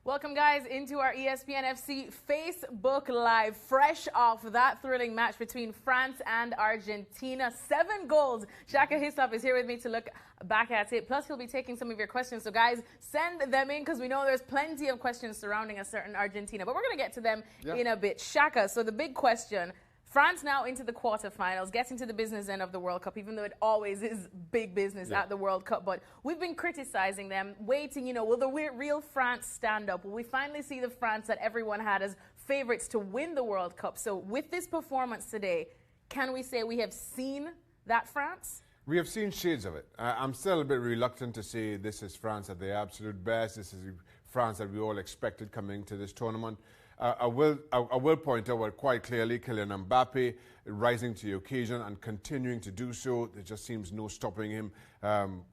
Welcome, guys, into our ESPN FC Facebook Live, fresh off that thrilling match between France and Argentina. 7 goals. Shaka Hislop is here with me to look back at it. Plus, he'll be taking some of your questions. So, guys, send them in because we know there's plenty of questions surrounding a certain Argentina. But we're going to get to them in a bit. Shaka, so the big question. France now into the quarterfinals, getting to the business end of the World Cup, even though it always is big business at the World Cup. But we've been criticizing them, waiting, will the real France stand up? Will we finally see the France that everyone had as favorites to win the World Cup? So with this performance today, can we say we have seen that France? We have seen shades of it. I'm still a bit reluctant to say this is France at their absolute best. This is France that we all expected coming to this tournament. I will point out quite clearly Kylian Mbappe rising to the occasion and continuing to do so. There just seems no stopping him,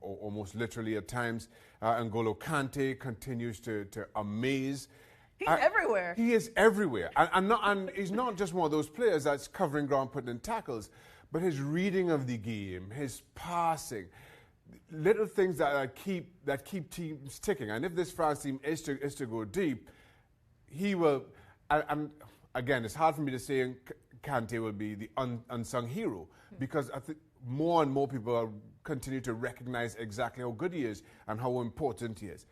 almost literally at times. N'Golo Kante continues to amaze. He's everywhere. He is everywhere. And he's not just one of those players that's covering ground, putting in tackles, but his reading of the game, his passing, little things that keep teams ticking. And if this France team is to go deep, he will, and again, it's hard for me to say Kante will be the unsung hero because I think more and more people continue to recognize exactly how good he is and how important he is.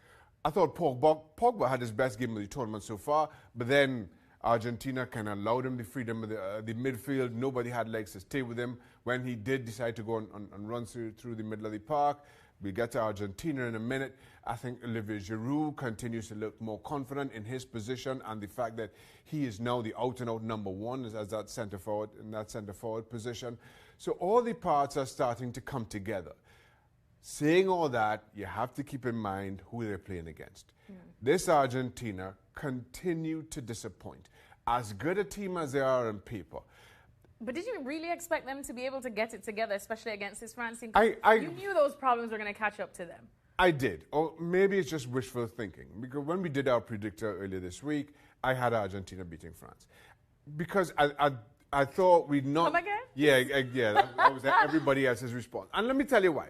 I thought Pogba had his best game of the tournament so far, but then Argentina kind of allowed him the freedom of the midfield. Nobody had legs to stay with him. When he did decide to go and run through the middle of the park, we'll get to Argentina in a minute. I think Olivier Giroud continues to look more confident in his position and the fact that he is now the out-and-out number one as that centre forward in that centre forward position. So all the parts are starting to come together. Saying all that, you have to keep in mind who they're playing against. This Argentina continue to disappoint. As good a team as they are on paper. But did you really expect them to be able to get it together, especially against this France team? You knew those problems were going to catch up to them. I did. Or maybe it's just wishful thinking. Because when we did our predictor earlier this week, I had Argentina beating France. Because I thought we'd not... Come again? Yeah, that was everybody else's response. And let me tell you why.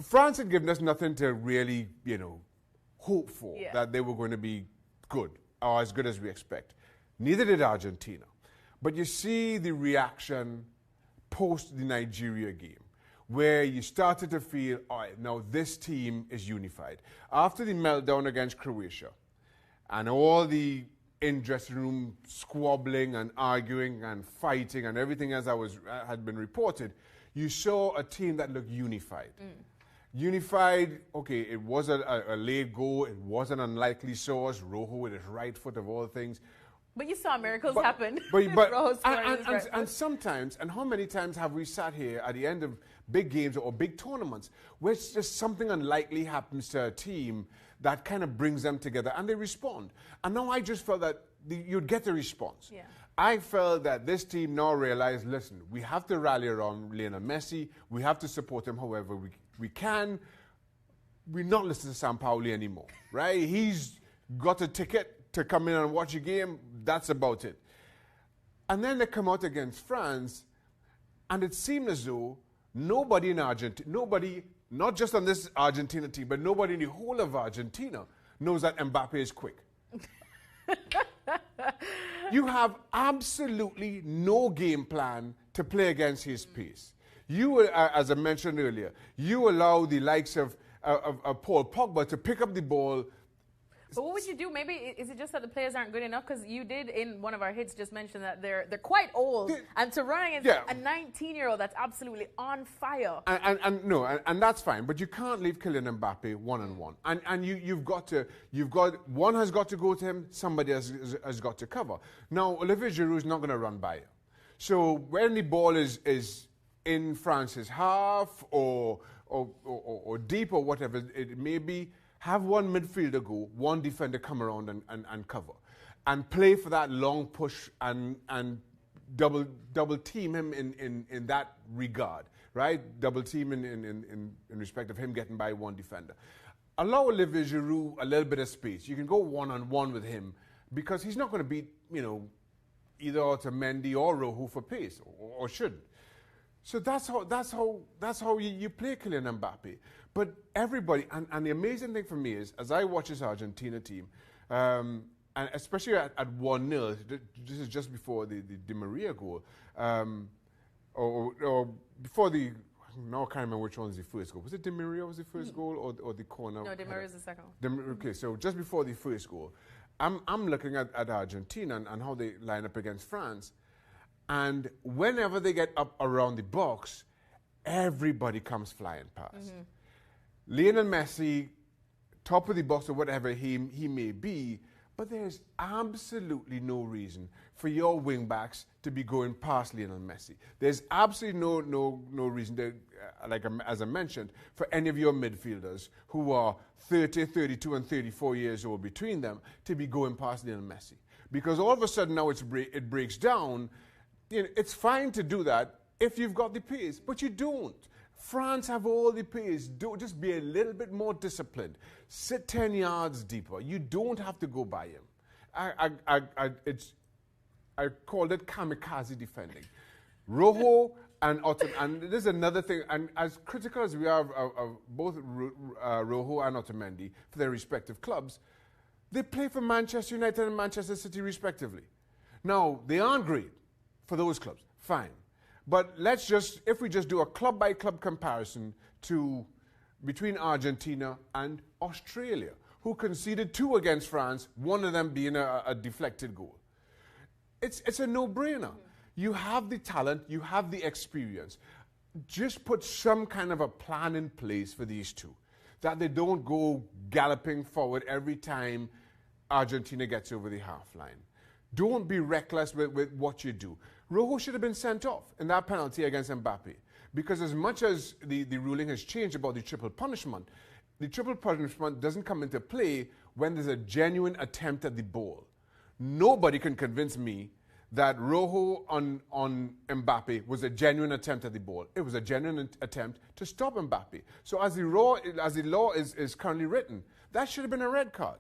France had given us nothing to really, hope for, that they were going to be good, or as good as we expect. Neither did Argentina. But you see the reaction post the Nigeria game, where you started to feel, all right, now this team is unified. After the meltdown against Croatia, and all the in-dressing room squabbling and arguing and fighting and everything else that had been reported, you saw a team that looked unified. Unified, okay, it was a late goal, it was an unlikely source, Rojo with his right foot of all things. But you saw miracles happen. And sometimes, and how many times have we sat here at the end of big games or big tournaments where it's just something unlikely happens to a team that kind of brings them together and they respond. And now I just felt that you'd get the response. Yeah. I felt that this team now realized, listen, we have to rally around Lionel Messi. We have to support him however we can. We're not listening to Sampaoli anymore, right? He's got a ticket to come in and watch a game. That's about it. And then they come out against France, and it seemed as though nobody in Argentina, not just on this Argentina team, but nobody in the whole of Argentina knows that Mbappe is quick. You have absolutely no game plan to play against his pace. You, as I mentioned earlier, you allow the likes of Paul Pogba to pick up the ball. But what would you do? Maybe is it just that the players aren't good enough? Because you did in one of our hits just mention that they're quite old, and to run against a 19-year-old that's absolutely on fire. And that's fine. But you can't leave Kylian Mbappe one-on-one. And you've got one has got to go to him. Somebody has got to cover. Now Olivier Giroud is not going to run by you. So when the ball is in France's half or deep or whatever it may be, have one midfielder go, one defender come around and cover. And play for that long push and double team him in that regard, right? Double team in respect of him getting by one defender. Allow Olivier Giroud a little bit of space. You can go one-on-one with him because he's not going to beat, either Otamendi or Rojo for pace, or shouldn't. So that's how you play Kylian Mbappe. But everybody, and the amazing thing for me is, as I watch this Argentina team, and especially at 1-0, this is just before the Di Maria goal, or before the, now I can't remember which one was the first goal. Was it Di Maria was the first goal, or the corner? No, Di Maria is the second one. Okay, so just before the first goal, I'm looking at Argentina and how they line up against France, and whenever they get up around the box, everybody comes flying past. Lionel Messi, top of the box or whatever he may be, but there's absolutely no reason for your wingbacks to be going past Lionel Messi. There's absolutely no reason, to, as I mentioned, for any of your midfielders who are 30, 32, and 34 years old between them to be going past Lionel Messi. Because all of a sudden now it breaks down. You know, it's fine to do that if you've got the pace, but you don't. France have all the pace. Just be a little bit more disciplined. Sit 10 yards deeper. You don't have to go by him. I called it kamikaze defending. Rojo and Otamendi, and this is another thing, and as critical as we are of both Rojo and Otamendi for their respective clubs, they play for Manchester United and Manchester City respectively. Now, they aren't great for those clubs, fine. But if we just do a club-by-club comparison between Argentina and Australia, who conceded 2 against France, one of them being a deflected goal. It's a no-brainer. You have the talent, you have the experience. Just put some kind of a plan in place for these two, that they don't go galloping forward every time Argentina gets over the half line. Don't be reckless with what you do. Rojo should have been sent off in that penalty against Mbappe, because as much as the ruling has changed about the triple punishment doesn't come into play when there's a genuine attempt at the ball. Nobody can convince me that Rojo on Mbappe was a genuine attempt at the ball. It was a genuine attempt to stop Mbappe. So as the law is currently written, that should have been a red card.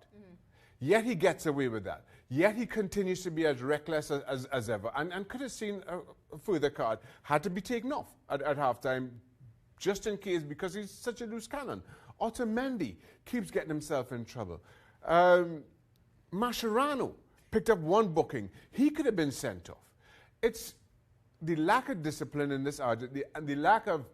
Yet he gets away with that. Yet he continues to be as reckless as ever, and could have seen a further card. Had to be taken off at halftime, just in case, because he's such a loose cannon. Otamendi keeps getting himself in trouble. Mascherano picked up 1 booking. He could have been sent off. It's the lack of discipline in this Argentina, and the lack of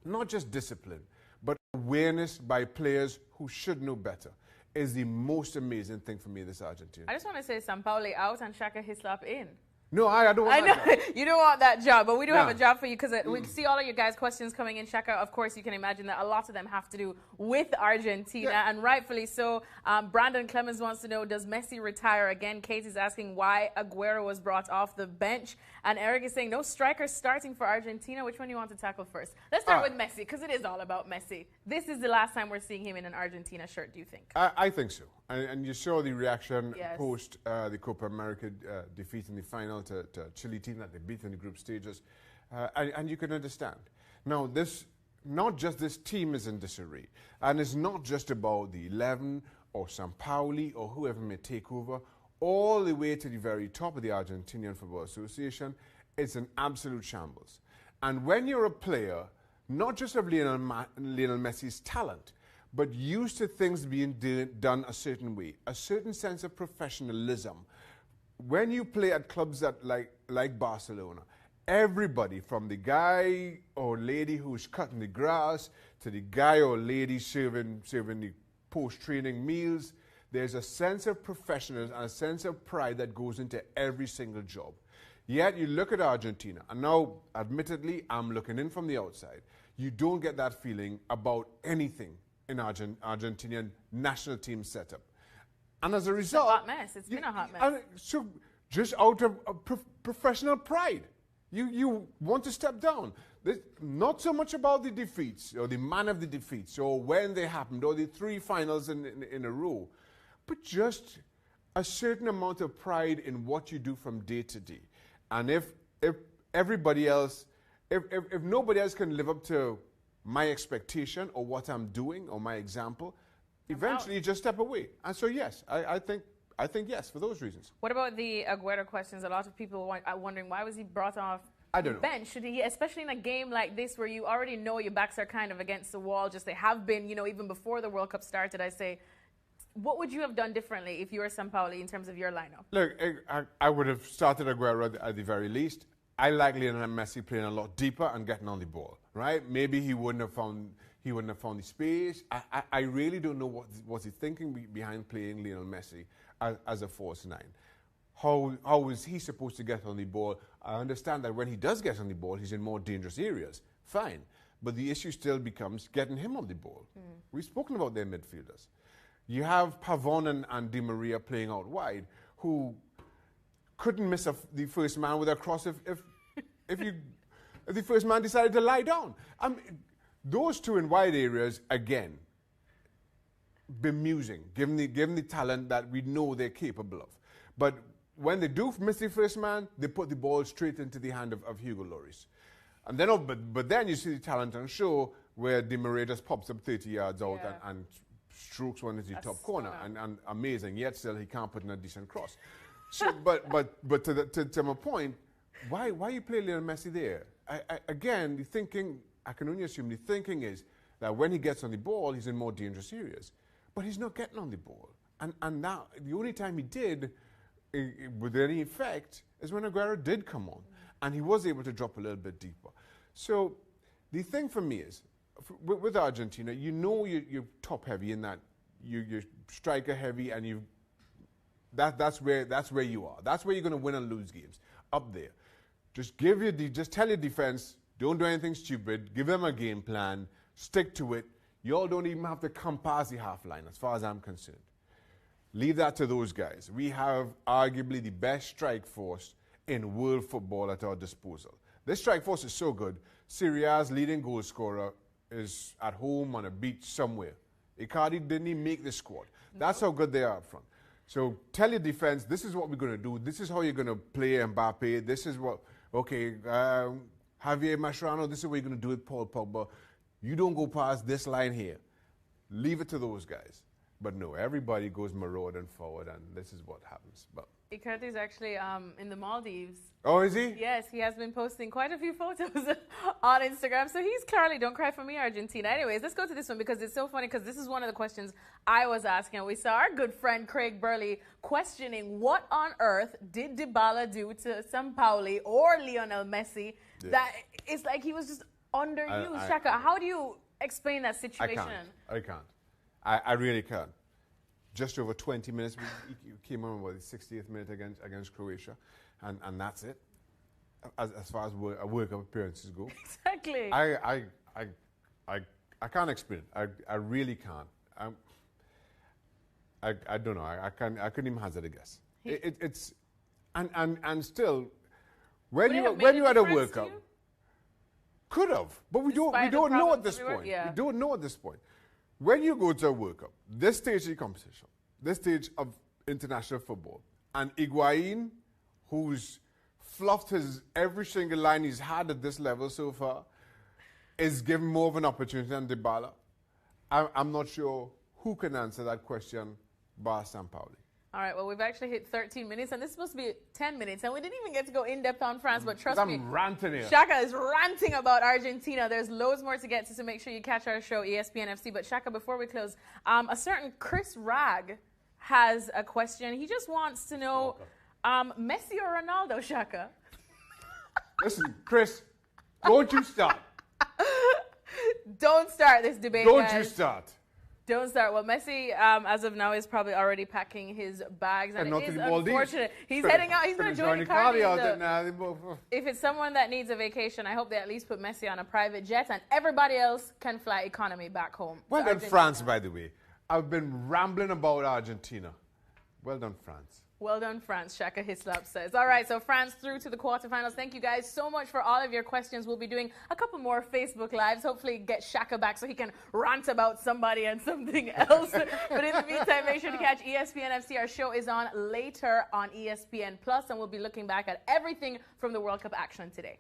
not just discipline, but awareness by players who should know better, is the most amazing thing for me, this Argentina. I just want to say Sampaoli out and Shaka Hislop in. No, I don't want that job. You don't want that job, but we do have a job for you, because we see all of your guys' questions coming in. Shaka, of course, you can imagine that a lot of them have to do with Argentina, and rightfully so. Brandon Clemens wants to know, does Messi retire again? Katie's asking why Aguero was brought off the bench. And Eric is saying, no strikers starting for Argentina. Which one do you want to tackle first? Let's start with Messi, because it is all about Messi. This is the last time we're seeing him in an Argentina shirt, do you think? I think so. And you saw the reaction post the Copa America defeat in the final to Chile team that they beat in the group stages. And you can understand. Now, not just this team is in disarray. And it's not just about the 11 or Sampaoli or whoever may take over. All the way to the very top of the Argentinian Football Association, it's an absolute shambles. And when you're a player, not just of Lionel Messi's talent, but used to things being done a certain way, a certain sense of professionalism. When you play at clubs that like Barcelona, everybody from the guy or lady who's cutting the grass to the guy or lady serving the post-training meals, there's a sense of professionalism and a sense of pride that goes into every single job. Yet you look at Argentina, and now, admittedly, I'm looking in from the outside. You don't get that feeling about anything in Argentinian national team setup. And as a result... It's a hot mess. It's been a hot mess. So just out of professional pride, you want to step down. There's not so much about the defeats, or the man of the defeats, or when they happened, or the 3 finals in a row, but just a certain amount of pride in what you do from day to day. And if everybody else, if nobody else can live up to my expectation or what I'm doing or my example, eventually you just step away. And so yes, I think yes, for those reasons. What about the Aguero questions? A lot of people are wondering, why was he brought off I don't know. bench? Should he, especially in a game like this where you already know your backs are kind of against the wall, just they have been, even before the World Cup started, I say, what would you have done differently if you were Sampaoli in terms of your lineup? Look, I would have started Aguero at the very least. I like Lionel Messi playing a lot deeper and getting on the ball, right? Maybe he wouldn't have found the space. I really don't know what he's thinking behind playing Lionel Messi as a false nine. How is he supposed to get on the ball? I understand that when he does get on the ball, he's in more dangerous areas. Fine. But the issue still becomes getting him on the ball. We've spoken about their midfielders. You have Pavon and Di Maria playing out wide, who couldn't miss the first man with a cross if the first man decided to lie down. Those two in wide areas, again, bemusing, given the talent that we know they're capable of. But when they do miss the first man, they put the ball straight into the hand of Hugo Lloris. And then, but then you see the talent on show where Di Maria just pops up 30 yards out and strokes one into the top corner, and amazing. Yet still, he can't put in a decent cross. So, but to my point, why you play Lionel Messi there? Again, the thinking, I can only assume the thinking is that when he gets on the ball, he's in more dangerous areas. But he's not getting on the ball. And now, the only time he did, with any effect, is when Aguero did come on. And he was able to drop a little bit deeper. So the thing for me is, with Argentina, you're top heavy in that you're striker heavy, and that's where you are. That's where you're going to win and lose games. Up there, just tell your defense, don't do anything stupid. Give them a game plan, stick to it. Y'all don't even have to come past the half line, as far as I'm concerned. Leave that to those guys. We have arguably the best strike force in world football at our disposal. This strike force is so good. Serie A's leading goal scorer is at home on a beach somewhere. Icardi didn't even make the squad. That's how good they are up front. So tell your defense, this is what we're going to do. This is how you're going to play Mbappe. This is what, Javier Mascherano, this is what you're going to do with Paul Pogba. You don't go past this line here. Leave it to those guys. But no, everybody goes marauding forward, and this is what happens. But Icardi is actually in the Maldives. Oh, is he? Yes, he has been posting quite a few photos on Instagram. So he's clearly, don't cry for me, Argentina. Anyways, let's go to this one because it's so funny, because this is one of the questions I was asking. We saw our good friend Craig Burley questioning what on earth did Dybala do to Sampaoli or Lionel Messi that it's like he was just underused. Shaka, how do you explain that situation? I can't. I really can't. Just over 20 minutes, we came on with the 60th minute against Croatia, and that's it. As far as World Cup appearances go, exactly. I can't explain it. I really can't. I don't know. I couldn't even hazard a guess. It's and still, when you had a World Cup, could have, but we don't know at this point. Yeah. We don't know at this point. When you go to a World Cup, this stage of the competition, this stage of international football, and Higuain, who's fluffed every single line he's had at this level so far, is given more of an opportunity than Dybala. I'm not sure who can answer that question bar Sampaoli. All right, well, we've actually hit 13 minutes, and this is supposed to be 10 minutes, and we didn't even get to go in-depth on France, but trust me, I'm ranting here. Shaka is ranting about Argentina. There's loads more to get to, so make sure you catch our show, ESPN FC. But Shaka, before we close, a certain Chris Ragg has a question. He just wants to know, Messi or Ronaldo, Shaka? Listen, Chris, don't you start. Don't start this debate, Don't guys. you start. Don't start. Well, Messi, as of now, is probably already packing his bags, and it is unfortunate. He's heading out. He's going to join Icardi. If it's someone that needs a vacation, I hope they at least put Messi on a private jet, and everybody else can fly economy back home. Well done, France, by the way. I've been rambling about Argentina. Well done, France. Well done, France, Shaka Hislop says. All right, so France through to the quarterfinals. Thank you guys so much for all of your questions. We'll be doing a couple more Facebook Lives. Hopefully get Shaka back so he can rant about somebody and something else. But in the meantime, make sure to catch ESPN FC. Our show is on later on ESPN+, and we'll be looking back at everything from the World Cup action today.